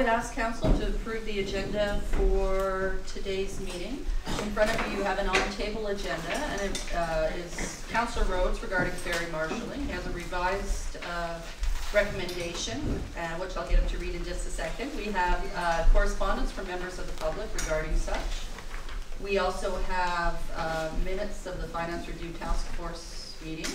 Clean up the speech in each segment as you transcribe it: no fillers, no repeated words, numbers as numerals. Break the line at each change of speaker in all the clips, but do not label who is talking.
would ask council to approve the agenda for today's meeting. In front of you, you have an on-table agenda, and it is Councillor Rhodes regarding ferry marshalling. He has a revised recommendation, which I'll get him to read in just a second. We have correspondence from members of the public regarding such. We also have minutes of the Finance Review Task Force meeting,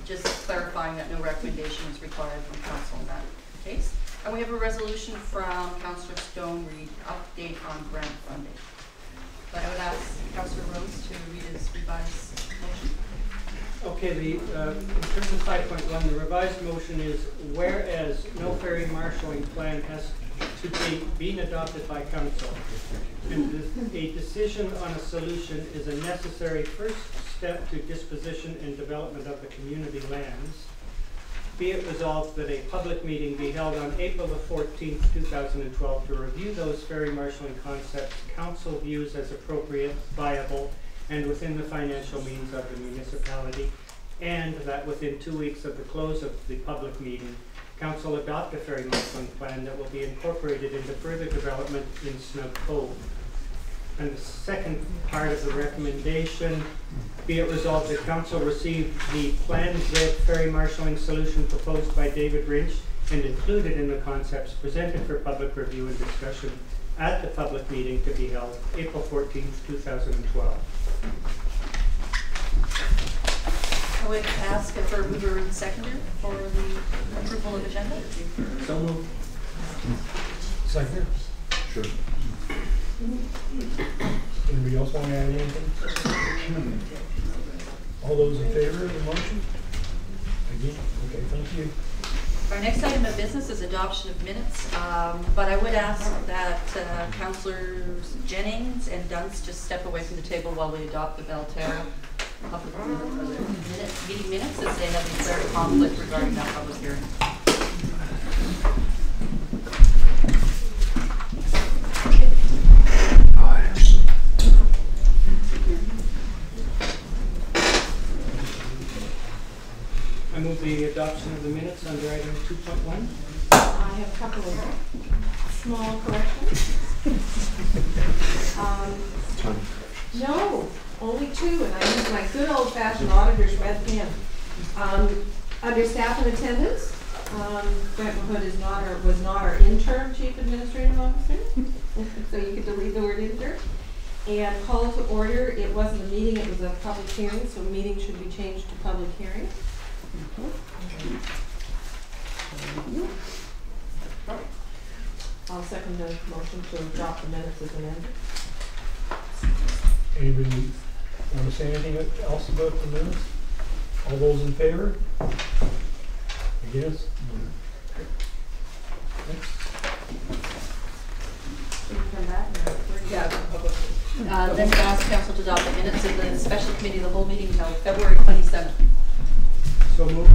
just clarifying that no recommendation is required from council in that case. And we have a resolution from Councillor Stone read update on grant funding. But I would ask Councillor Rhodes to read his revised motion.
Okay, in terms of 5.1, the revised motion is whereas no ferry marshalling plan has to be being adopted by council, and a decision on a solution is a necessary first step to disposition and development of the community lands. Be it resolved that a public meeting be held on April the 14th, 2012 to review those ferry marshalling concepts council views as appropriate, viable, and within the financial means of the municipality, and that within 2 weeks of the close of the public meeting, council adopt a ferry marshalling plan that will be incorporated into further development in Snug Cove. And the second part of the recommendation, be it resolved that council receive the Plan Z ferry marshalling solution proposed by David Rynch and included in the concepts presented for public review and discussion at the public meeting to be held April 14th, 2012.
I would ask for a mover and seconder for the approval of agenda.
So moved.
Seconder?
Sure.
Anybody else want to add anything? All those in favor of the motion? Again? Okay, thank you.
Our next item of business is adoption of minutes, but I would ask that Councillors Jennings and Dunst just step away from the table while we adopt the Belterra public meeting minutes, as they have declared a conflict regarding that public hearing.
I move the adoption of the minutes under item 2.1.
I have a couple of small corrections. No, only two, and I use my good old-fashioned auditor's red pen. Under staff and attendance, Brent Mahood was not our interim chief administrative officer, so you could delete the word intern. And call to order, it wasn't a meeting, it was a public hearing, so meeting should be changed to public hearing. I'll second the motion to adopt the minutes as amended.
Anybody want to say anything else about the minutes? All those in favor? Against? Next.
Then to ask council to adopt the minutes of the special committee, the whole meeting held February 27th.
So moved.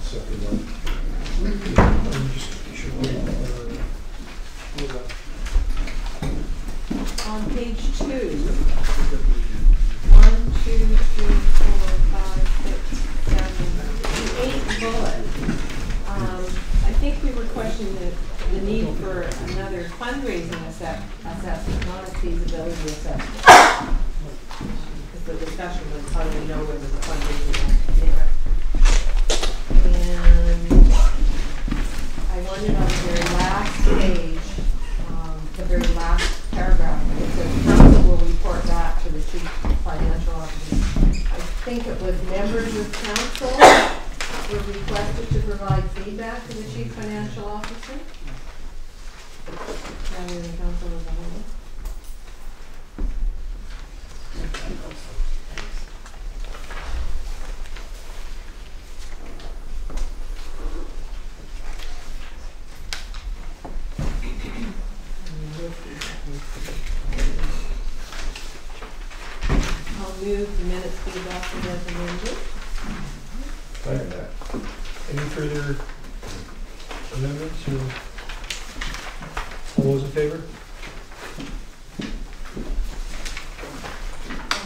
Second one.
On page 2, 1, 2, 3, 4, 5, 6, 7, the 8th bullet. I think we were questioning the need for another fundraising assessment, not a feasibility assessment. Because the discussion was how do we know whether the fundraising is there. And I wondered on the very last page, the very last paragraph, it says council will report back to the chief financial officer. I think it was members of council were requested to provide feedback to the chief financial officer. Rather than council as a whole. I'll move the minutes be adopted as amended.
Second that.
Any further amendments or all those in favor?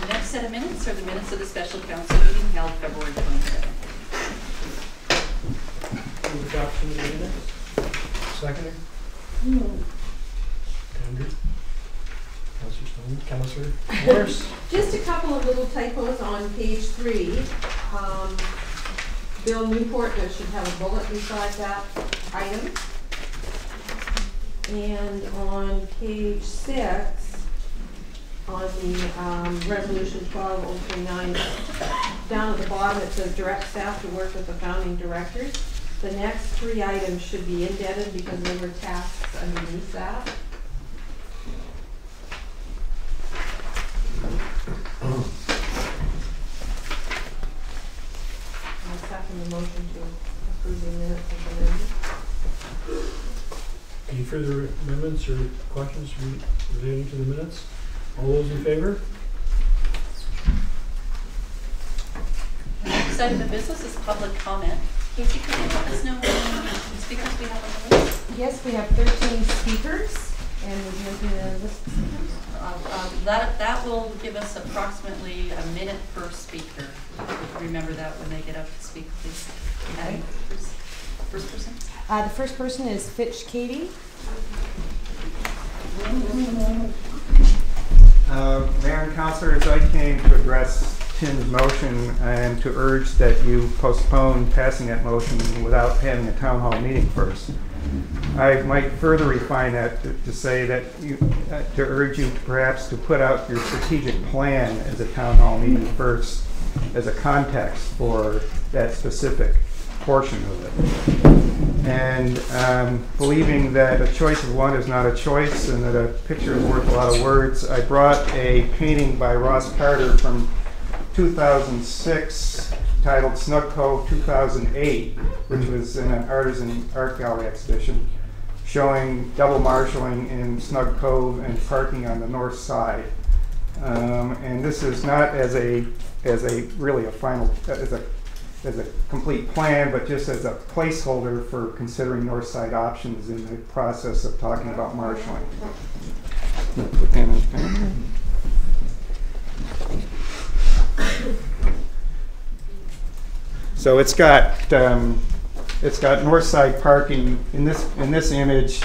The next set of minutes are the minutes of the special council meeting held February 27th.
Move adoption of the minutes.
Seconder? Andrew? Councillor Stone? Councillor Morris?
Just a couple of little typos on page 3. Bill Newport should have a bullet beside that item. And on page 6, on the resolution 12039, down at the bottom it says direct staff to work with the founding directors. The next 3 items should be indented because there were tasks underneath that. I'll second the motion to approve the minutes as amended.
Any further amendments or questions relating to the minutes? All those in favor?
Next item of business is public comment. Casey, could you let us know how many speakers we have on the list?
Yes, we have 13 speakers, and we're using a list of speakers.
That will give us approximately a minute per speaker. Remember that when they get up to speak, please.
Okay.
First person?
The first person is Fitch, Cady.
Mayor and councilors, I came to address Tim's motion and to urge that you postpone passing that motion without having a town hall meeting first. I might further refine that to say that to urge you perhaps to put out your strategic plan as a town hall meeting first as a context for that specific portion of it. And believing that a choice of one is not a choice and that a picture is worth a lot of words, I brought a painting by Ross Carter from 2006 titled Snug Cove 2008, which was in an artisan art gallery exhibition, showing double marshalling in Snug Cove and parking on the north side. And this is not as a really a final, as a complete plan, but just as a placeholder for considering north side options in the process of talking about marshalling. Put that in the pen. So it's got north side parking in this image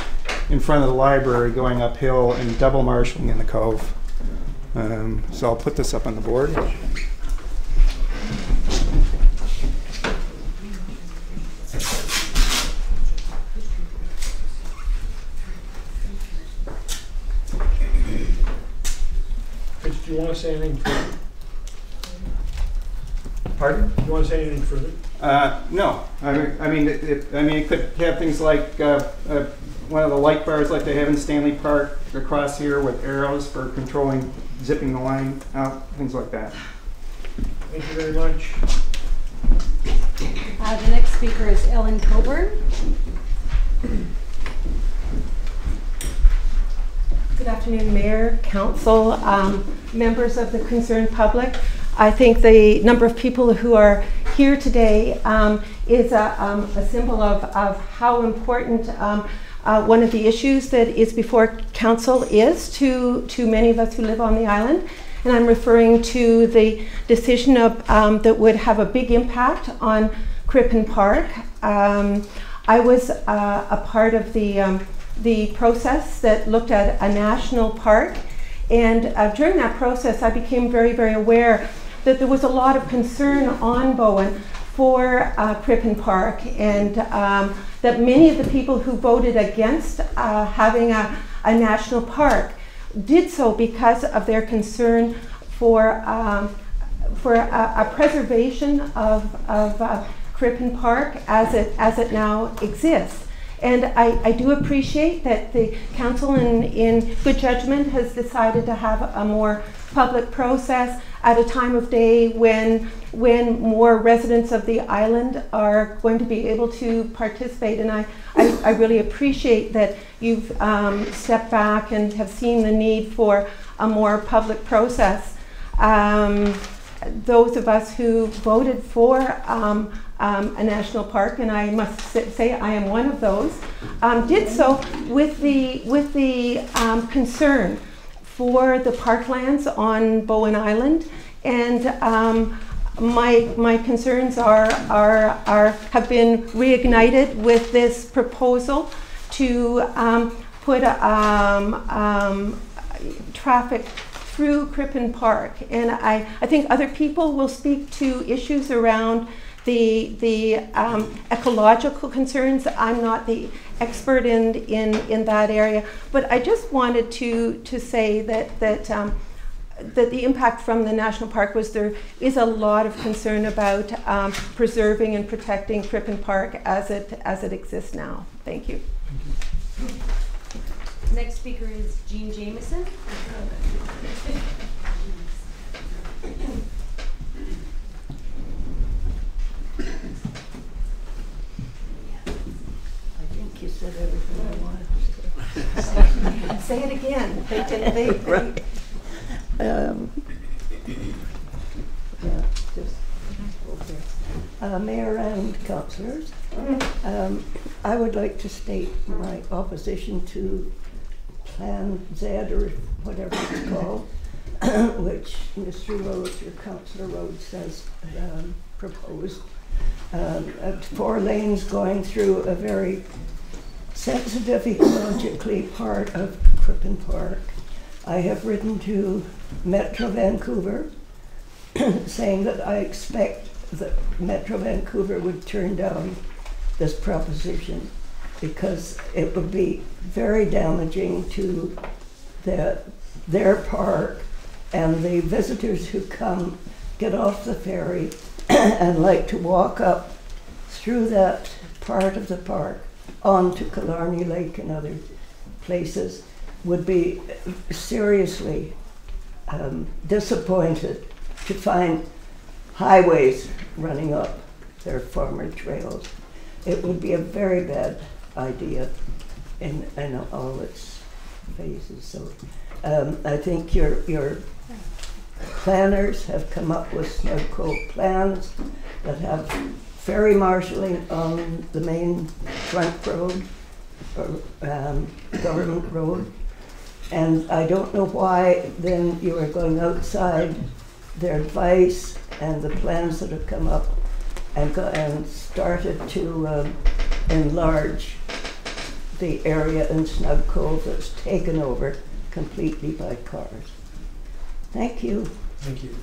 in front of the library going uphill and double marshalling in the cove. So I'll put this up on the board.
Fitch, do you want to say anything further?
Pardon?
Do you want to say anything further?
No. I mean, it could have things like one of the light bars like they have in Stanley Park across here with arrows for controlling, zipping the line out, things like that.
Thank you very much.
The next speaker is Coburn.
Good afternoon, Mayor, Council, members of the concerned public. I think the number of people who are here today is a symbol of how important one of the issues that is before Council is to many of us who live on the island. And I'm referring to the decision of, that would have a big impact on Crippen Park. I was a part of the process that looked at a national park, and during that process I became very, very aware that there was a lot of concern on Bowen for Crippen Park, and that many of the people who voted against having a national park did so because of their concern for a preservation of Crippen Park as it now exists. And I do appreciate that the council in good judgment has decided to have a more public process at a time of day when more residents of the island are going to be able to participate. And I really appreciate that you've stepped back and have seen the need for a more public process. Those of us who voted for a national park, and I must say I am one of those, did so with the concern for the parklands on Bowen Island, and my concerns have been reignited with this proposal to put traffic through Crippen Park. And I think other people will speak to issues around the ecological concerns. I'm not the expert in that area, but I just wanted to say that the impact from the national park was there is a lot of concern about preserving and protecting Crippen Park as it exists now. Thank you.
Next speaker is Jean Jamieson.
I think you said everything I wanted to say.
Say it again.
Right. Yeah, just okay. Mayor and councillors, I would like to state my opposition to Plan Z, or whatever it's called, which Mr. Rhodes, or Councillor Rhodes, has proposed. 4 lanes going through a very sensitive ecologically part of Crippen Park. I have written to Metro Vancouver saying that I expect that Metro Vancouver would turn down this proposition because it would be very damaging to their park and the visitors who come, get off the ferry and like to walk up through that part of the park onto Killarney Lake and other places would be seriously disappointed to find highways running up their former trails. It would be a very bad idea in all its phases. So I think your planners have come up with Snug Cove plans that have ferry marshalling on the main trunk road, or government road. And I don't know why then you are going outside their advice and the plans that have come up and started to enlarge the area in Snug Cove that's taken over completely by cars. Thank you.
Thank you.